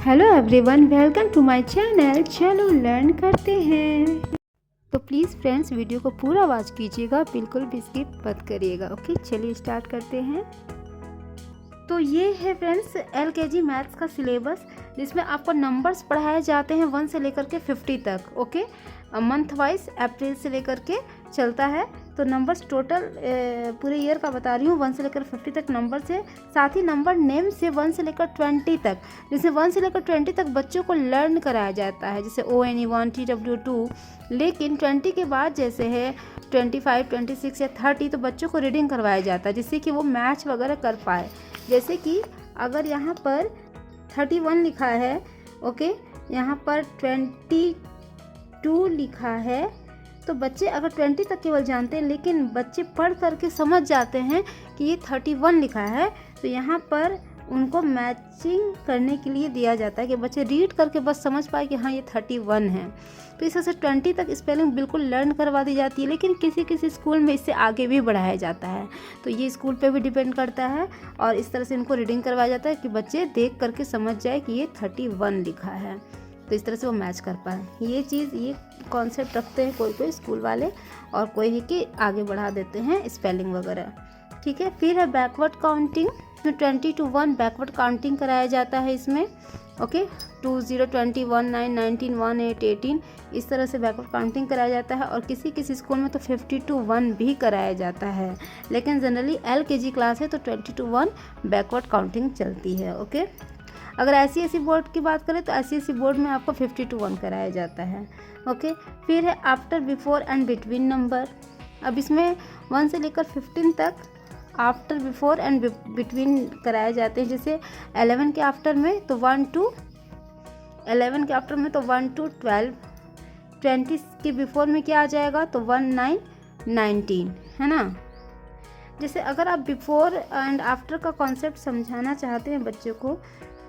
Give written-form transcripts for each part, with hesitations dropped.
Hello everyone, welcome to my channel. चलो learn करते हैं। तो प्लीज़ फ्रेंड्स वीडियो को पूरा वॉच कीजिएगा, बिल्कुल भी स्किप मत करिएगा। ओके, चलिए स्टार्ट करते हैं। तो ये है फ्रेंड्स LKG मैथ्स का सिलेबस, जिसमें आपको नंबर्स पढ़ाए जाते हैं 1 से लेकर के 50 तक। ओके, मंथ वाइज अप्रैल से लेकर के चलता है। तो नंबर्स टोटल पूरे ईयर का बता रही हूँ, 1 से लेकर 50 तक नंबर्स है। साथ ही नंबर नेम से 1 से लेकर 20 तक, जैसे 1 से लेकर 20 तक बच्चों को लर्न कराया जाता है, जैसे ONE1 TW2। लेकिन 20 के बाद जैसे है 25, 26 या 30 तो बच्चों को रीडिंग करवाया जाता है, जिससे कि वो मैच वगैरह कर पाए। जैसे कि अगर यहाँ पर 31 लिखा है, ओके, यहाँ पर 22 लिखा है, तो बच्चे अगर 20 तक केवल जानते हैं, लेकिन बच्चे पढ़ करके समझ जाते हैं कि ये 31 लिखा है, तो यहाँ पर उनको मैचिंग करने के लिए दिया जाता है कि बच्चे रीड करके बस समझ पाए कि हाँ ये 31 है। तो इस तरह से 20 तक स्पेलिंग बिल्कुल लर्न करवा दी जाती है, लेकिन किसी किसी स्कूल में इससे आगे भी बढ़ाया जाता है। तो ये स्कूल पे भी डिपेंड करता है, और इस तरह से इनको रीडिंग करवाया जाता है कि बच्चे देख करके समझ जाए कि ये 31 लिखा है, तो इस तरह से वो मैच कर पाए। ये चीज़, ये कॉन्सेप्ट रखते हैं कोई कोई स्कूल वाले, और कोई है कि आगे बढ़ा देते हैं स्पेलिंग वगैरह। ठीक है, फिर है backward counting. 20 to 1 backward counting कराया जाता है इसमें। ओके, 20, 21, 9, 19, 1, 8, 18 इस तरह से बैकवर्ड काउंटिंग कराया जाता है। और किसी किसी स्कूल में तो 50 to 1 भी कराया जाता है, लेकिन जनरली LKG क्लास है तो 20 to 1 बैकवर्ड काउंटिंग चलती है। ओके, अगर ICSE बोर्ड की बात करें तो ICSE बोर्ड में आपको 50 to 1 कराया जाता है। ओके, फिर है after, before and between number. अब इसमें 1 से लेकर 15 तक आफ्टर, बिफोर एंड बिटवीन कराए जाते हैं। जैसे 11 के आफ्टर में तो 1 to 11 के आफ्टर में तो 1 to 12, 20 के बिफोर में क्या आ जाएगा तो 1, 9, 19, है ना। जैसे अगर आप बिफोर एंड आफ्टर का कॉन्सेप्ट समझाना चाहते हैं बच्चों को,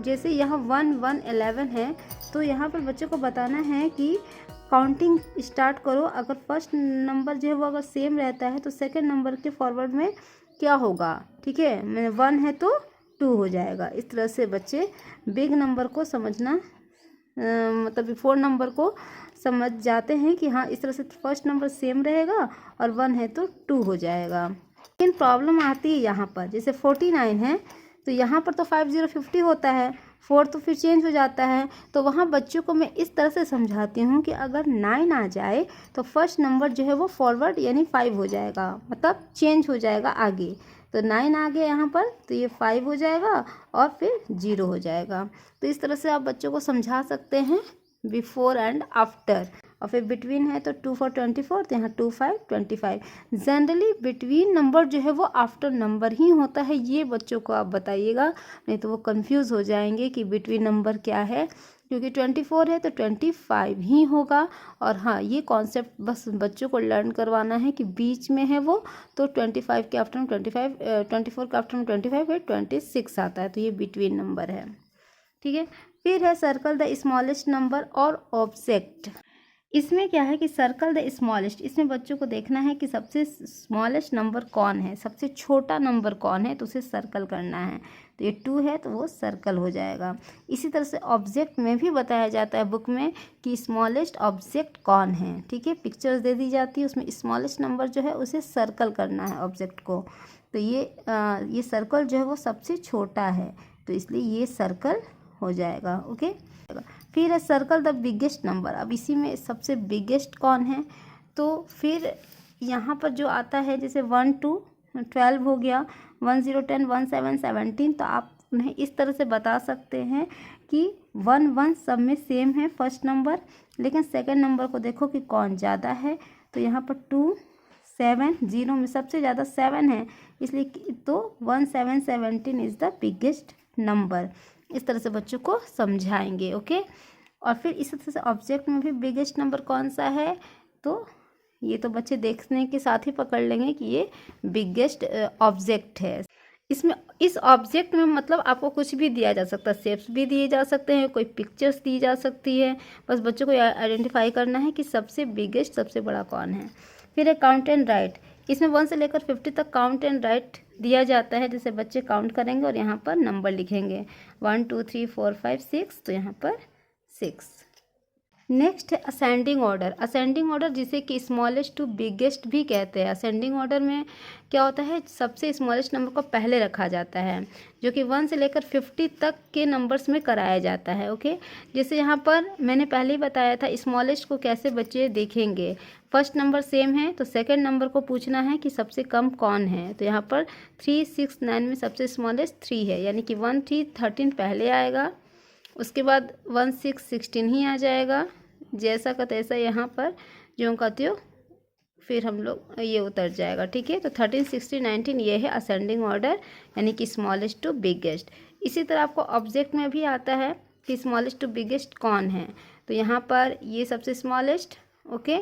जैसे यहाँ 1, 1, 11 है, तो यहाँ पर बच्चों को बताना है कि काउंटिंग स्टार्ट करो। अगर फर्स्ट नंबर जो है वो अगर सेम रहता है तो सेकंड नंबर के फॉरवर्ड में क्या होगा। ठीक है, मैंने 1 है तो 2 हो जाएगा। इस तरह से बच्चे बिग नंबर को समझना, मतलब बिफोर नंबर को समझ जाते हैं कि हाँ इस तरह से फर्स्ट नंबर सेम रहेगा, और 1 है तो 2 हो जाएगा। लेकिन प्रॉब्लम आती है यहाँ पर, जैसे 49 है तो यहाँ पर तो 50, 50 होता है, 4 तो फिर चेंज हो जाता है। तो वहाँ बच्चों को मैं इस तरह से समझाती हूँ कि अगर 9 आ जाए तो फर्स्ट नंबर जो है वो फॉरवर्ड यानी 5 हो जाएगा, मतलब चेंज हो जाएगा आगे। तो 9 आ गया यहाँ पर तो ये 5 हो जाएगा और फिर 0 हो जाएगा। तो इस तरह से आप बच्चों को समझा सकते हैं बिफोर एंड आफ्टर। और फिर बिटवीन है तो 2 4 24, तो यहाँ 2 5 25। जनरली बिटवीन नंबर जो है वो आफ्टर नंबर ही होता है, ये बच्चों को आप बताइएगा, नहीं तो वो कंफ्यूज हो जाएंगे कि बिटवीन नंबर क्या है। क्योंकि 24 है तो 25 ही होगा। और हाँ, ये कॉन्सेप्ट बस बच्चों को लर्न करवाना है कि बीच में है वो, तो 25 के आफ्टर में 25, 24 के आफ्टर में 25 है, 26 आता है, तो ये बिटवीन नंबर है। ठीक है, फिर है सर्कल द स्मॉलेस्ट नंबर और ऑब्जेक्ट। इसमें क्या है कि सर्कल द स्मॉलेस्ट, इसमें बच्चों को देखना है कि सबसे स्मॉलेस्ट नंबर कौन है, सबसे छोटा नंबर कौन है, तो उसे सर्कल करना है। तो ये 2 है तो वो सर्कल हो जाएगा। इसी तरह से ऑब्जेक्ट में भी बताया जाता है बुक में कि स्मॉलेस्ट ऑब्जेक्ट कौन है। ठीक है, पिक्चर्स दे दी जाती है, उसमें स्मॉलेस्ट नंबर जो है उसे सर्कल करना है ऑब्जेक्ट को। तो ये सर्कल जो है वो सबसे छोटा है, तो इसलिए ये सर्कल हो जाएगा। ओके, फिर है सर्कल द बिगेस्ट नंबर। अब इसी में सबसे बिगेस्ट कौन है, तो फिर यहाँ पर जो आता है जैसे 1 to 12 हो गया, 1 0 10 1 7 17, तो आप उन्हें इस तरह से बता सकते हैं कि 1 1 सब में सेम है फर्स्ट नंबर, लेकिन सेकंड नंबर को देखो कि कौन ज़्यादा है। तो यहाँ पर 2 7 0 में सबसे ज़्यादा 7 है, इसलिए तो 1 7 17 इज़ द बिगेस्ट नंबर। इस तरह से बच्चों को समझाएंगे। ओके, और फिर इस तरह से ऑब्जेक्ट में भी बिगेस्ट नंबर कौन सा है, तो ये तो बच्चे देखने के साथ ही पकड़ लेंगे कि ये बिगेस्ट ऑब्जेक्ट है। इसमें इस ऑब्जेक्ट में मतलब आपको कुछ भी दिया जा सकता है, शेप्स भी दिए जा सकते हैं, कोई पिक्चर्स दी जा सकती है, बस बच्चों को आइडेंटिफाई करना है कि सबसे बिगेस्ट, सबसे बड़ा कौन है। फिर है काउंट एंड राइट। इसमें 1 से लेकर 50 तक काउंट एंड राइट दिया जाता है, जैसे बच्चे काउंट करेंगे और यहाँ पर नंबर लिखेंगे 1 2 3 4 5 6, तो यहाँ पर 6। नेक्स्ट है असेंडिंग ऑर्डर। असेंडिंग ऑर्डर जिसे कि स्मॉलेस्ट टू बिगेस्ट भी कहते हैं। असेंडिंग ऑर्डर में क्या होता है, सबसे स्मॉलेस्ट नंबर को पहले रखा जाता है, जो कि 1 से लेकर 50 तक के नंबर्स में कराया जाता है। ओके, जैसे यहाँ पर मैंने पहले ही बताया था स्मॉलेस्ट को कैसे बच्चे देखेंगे। फर्स्ट नंबर सेम है तो सेकंड नंबर को पूछना है कि सबसे कम कौन है। तो यहाँ पर 3 6 9 में सबसे स्मॉलेस्ट 3 है, यानी कि 1 3 13 पहले आएगा, उसके बाद 1 6 16 ही आ जाएगा, जैसा का तैसा यहाँ पर ज्यों का त्यों फिर हम लोग ये उतर जाएगा। ठीक है, तो 13 16 19 ये है असेंडिंग ऑर्डर, यानी कि स्मॉलेस्ट टू बिगेस्ट। इसी तरह आपको ऑब्जेक्ट में भी आता है कि स्मॉलेस्ट टू बिगेस्ट कौन है। तो यहाँ पर ये सबसे स्मॉलेस्ट, ओके,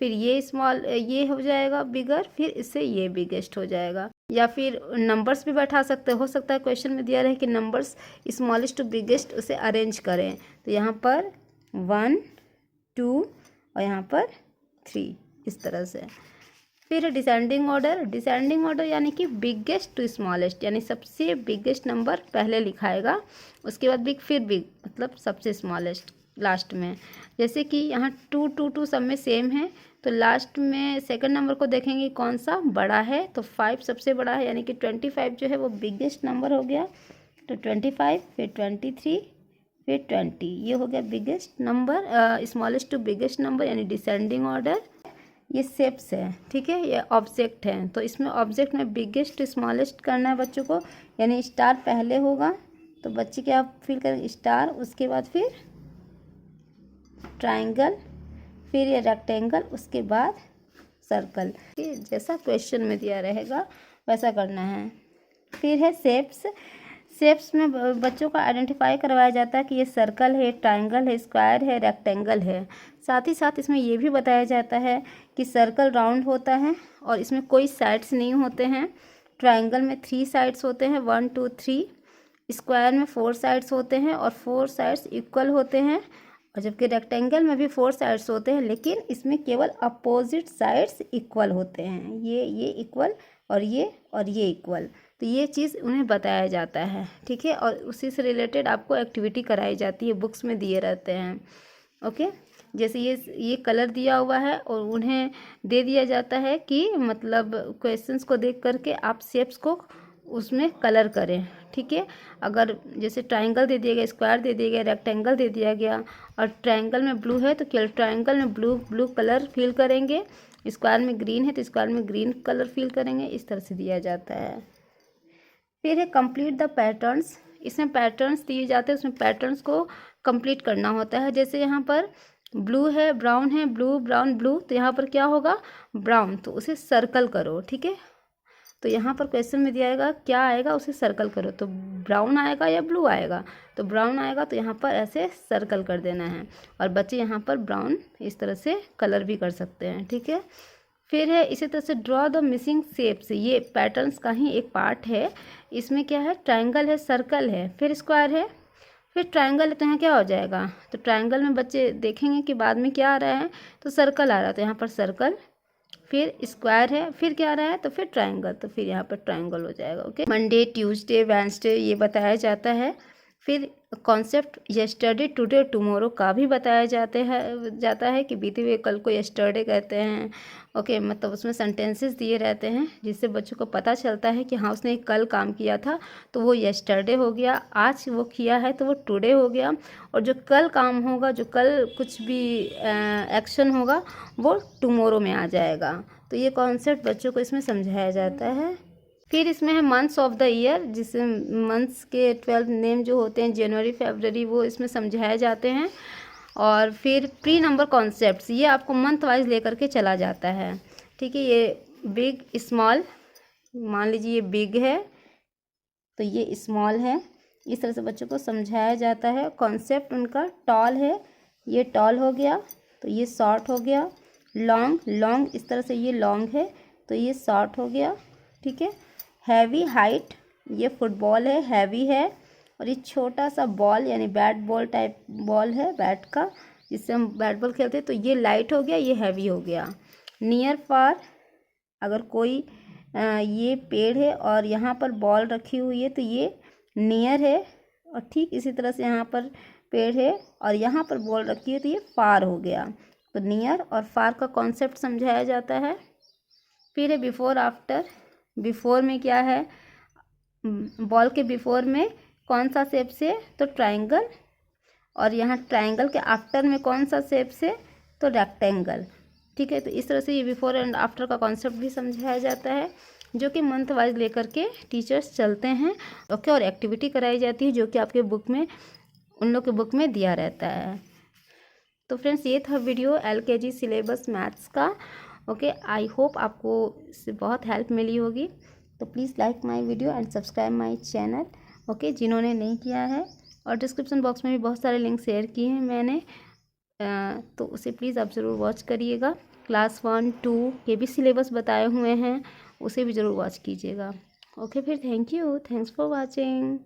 फिर ये स्मॉल ये हो जाएगा बिगर, फिर इससे ये बिगेस्ट हो जाएगा। या फिर नंबर्स भी बैठा सकते हो सकता है क्वेश्चन में दिया रहे कि नंबर्स स्मॉलेस्ट टू बिगेस्ट उसे अरेंज करें। तो यहाँ पर 1 2 और यहाँ पर 3, इस तरह से। फिर है डिसेंडिंग ऑर्डर। डिसेंडिंग ऑर्डर यानी कि बिगेस्ट टू स्मॉलेस्ट, यानी सबसे बिगेस्ट नंबर पहले लिखाएगा, उसके बाद बिग, फिर बिग, मतलब सबसे स्मॉलेस्ट लास्ट में। जैसे कि यहाँ 2 2 2 सब में सेम है, तो लास्ट में सेकंड नंबर को देखेंगे कौन सा बड़ा है, तो 5 सबसे बड़ा है, यानी कि 25 जो है वो बिगेस्ट नंबर हो गया। तो 25, फिर 23, फिर 20, ये हो गया biggest number, smallest to biggest number, यानी डिसेंडिंग ऑर्डर। ये शेप्स है, ठीक है, ये ऑब्जेक्ट है, तो इसमें ऑब्जेक्ट में बिगेस्ट टू स्मॉलेस्ट करना है बच्चों को, यानी स्टार पहले होगा, तो बच्चे क्या फिल करेंगे, स्टार, उसके बाद फिर ट्राइंगल, फिर ये रेक्टेंगल, उसके बाद सर्कल। जैसा क्वेश्चन में दिया रहेगा वैसा करना है। फिर है शेप्स। शेप्स में बच्चों को आइडेंटिफाई करवाया जाता है कि ये सर्कल है, ट्राइंगल है, स्क्वायर है, रेक्टेंगल है। साथ ही साथ इसमें ये भी बताया जाता है कि सर्कल राउंड होता है और इसमें कोई साइड्स नहीं होते हैं। ट्राइंगल में 3 साइड्स होते हैं, 1 2 3। स्क्वायर में 4 साइड्स होते हैं और 4 साइड्स इक्वल होते हैं, और जबकि रेक्टेंगल में भी 4 साइड्स होते हैं, लेकिन इसमें केवल अपोजिट साइड्स इक्वल होते हैं। ये इक्वल और ये इक्वल, तो ये चीज़ उन्हें बताया जाता है। ठीक है, और उसी से रिलेटेड आपको एक्टिविटी कराई जाती है, बुक्स में दिए रहते हैं। ओके, जैसे ये कलर दिया हुआ है और उन्हें दे दिया जाता है कि मतलब क्वेश्चंस को देख करके आप शेप्स को उसमें कलर करें। ठीक है, अगर जैसे ट्राइंगल दे दिया गया, स्क्वायर दे दिया गया, रेक्टेंगल दे दिया गया, और ट्राइंगल में ब्लू है तो केवल ट्राइंगल में ब्लू कलर फिल करेंगे, स्क्वायर में ग्रीन है तो स्क्वायर में ग्रीन कलर फिल करेंगे, इस तरह से दिया जाता है। फिर है कंप्लीट द पैटर्न्स। इसमें पैटर्न्स दिए जाते हैं, उसमें पैटर्न्स को कंप्लीट करना होता है। जैसे यहाँ पर ब्लू है, ब्राउन है, ब्लू ब्राउन ब्लू, तो यहाँ पर क्या होगा, ब्राउन, तो उसे सर्कल करो। ठीक है, तो यहाँ पर क्वेश्चन में दिया आएगा क्या आएगा, उसे सर्कल करो, तो ब्राउन आएगा या ब्लू आएगा, तो ब्राउन आएगा, तो यहाँ पर ऐसे सर्कल कर देना है। और बच्चे यहाँ पर ब्राउन इस तरह से कलर भी कर सकते हैं। ठीक है, फिर है इसी तरह से ड्रॉ द मिसिंग शेप्स। ये पैटर्न्स का ही एक पार्ट है। इसमें क्या है, ट्राइंगल है, सर्कल है, फिर स्क्वायर है, फिर ट्राइंगल है, तो यहाँ क्या हो जाएगा, तो ट्राइंगल में बच्चे देखेंगे कि बाद में क्या आ रहा है, तो सर्कल आ रहा है, तो यहाँ पर सर्कल, फिर स्क्वायर है, फिर क्या आ रहा है, तो फिर ट्राइंगल, तो फिर यहाँ पर ट्राइंगल हो जाएगा। ओके, मंडे, ट्यूसडे, वेडनेसडे ये बताया जाता है। फिर कॉन्सेप्ट यस्टरडे, टुडे, टुमारो का भी बताया जाता है कि बीते हुए कल को यस्टरडे कहते हैं। ओके, मतलब उसमें सेंटेंसेस दिए रहते हैं जिससे बच्चों को पता चलता है कि हाँ उसने कल काम किया था तो वो यस्टरडे हो गया, आज वो किया है तो वो टुडे हो गया, और जो कल काम होगा, जो कल कुछ भी एक्शन होगा वो टुमारो में आ जाएगा। तो ये कॉन्सेप्ट बच्चों को इसमें समझाया जाता है। फिर इसमें है मंथ्स ऑफ द ईयर, जिसमें मंथ्स के 12 नेम जो होते हैं, जनवरी, फरवरी, वो इसमें समझाए जाते हैं। और फिर प्री नंबर कॉन्सेप्ट्स, ये आपको मंथ वाइज लेकर के चला जाता है। ठीक है, ये बिग स्मॉल, मान लीजिए ये बिग है तो ये स्मॉल है, इस तरह से बच्चों को समझाया जाता है। कॉन्सेप्ट उनका टॉल है, ये टॉल हो गया, तो ये शॉर्ट हो गया। लॉन्ग, इस तरह से ये लॉन्ग है तो ये शॉर्ट हो गया। ठीक है, हैवी, हाइट, ये फुटबॉल है, हैवी है। और ये छोटा सा बॉल यानी बैट बॉल टाइप बॉल है, बैट का, जिससे हम बैट बॉल खेलते हैं, तो ये लाइट हो गया, ये हैवी हो गया। नियर, फार, अगर कोई ये पेड़ है और यहाँ पर बॉल रखी हुई है, तो ये नियर है। और ठीक इसी तरह से यहाँ पर पेड़ है और यहाँ पर बॉल रखी है, तो ये फार हो गया। तो नियर और फार का कॉन्सेप्ट समझाया जाता है। फिर है बिफोर आफ्टर। बिफोर में क्या है, बॉल के बिफोर में कौन सा शेप से, तो ट्रायंगल। और यहाँ ट्रायंगल के आफ्टर में कौन सा शेप से, तो रेक्टेंगल। ठीक है, तो इस तरह से ये बिफोर एंड आफ्टर का कॉन्सेप्ट भी समझाया जाता है, जो कि मंथ वाइज लेकर के टीचर्स चलते हैं। ओके, और एक्टिविटी कराई जाती है जो कि आपके बुक में, उन लोग के बुक में दिया रहता है। तो फ्रेंड्स, ये था वीडियो LKG सिलेबस मैथ्स का। ओके, आई होप आपको इससे बहुत हेल्प मिली होगी। तो please like my video and subscribe my channel. Okay, जिन्होंने नहीं किया है, और डिस्क्रिप्शन बॉक्स में भी बहुत सारे लिंक शेयर किए हैं मैंने, तो उसे प्लीज़ आप ज़रूर वॉच करिएगा। क्लास 1, 2 के भी सिलेबस बताए हुए हैं, उसे भी ज़रूर वॉच कीजिएगा। ओके, फिर thank you, thanks for watching.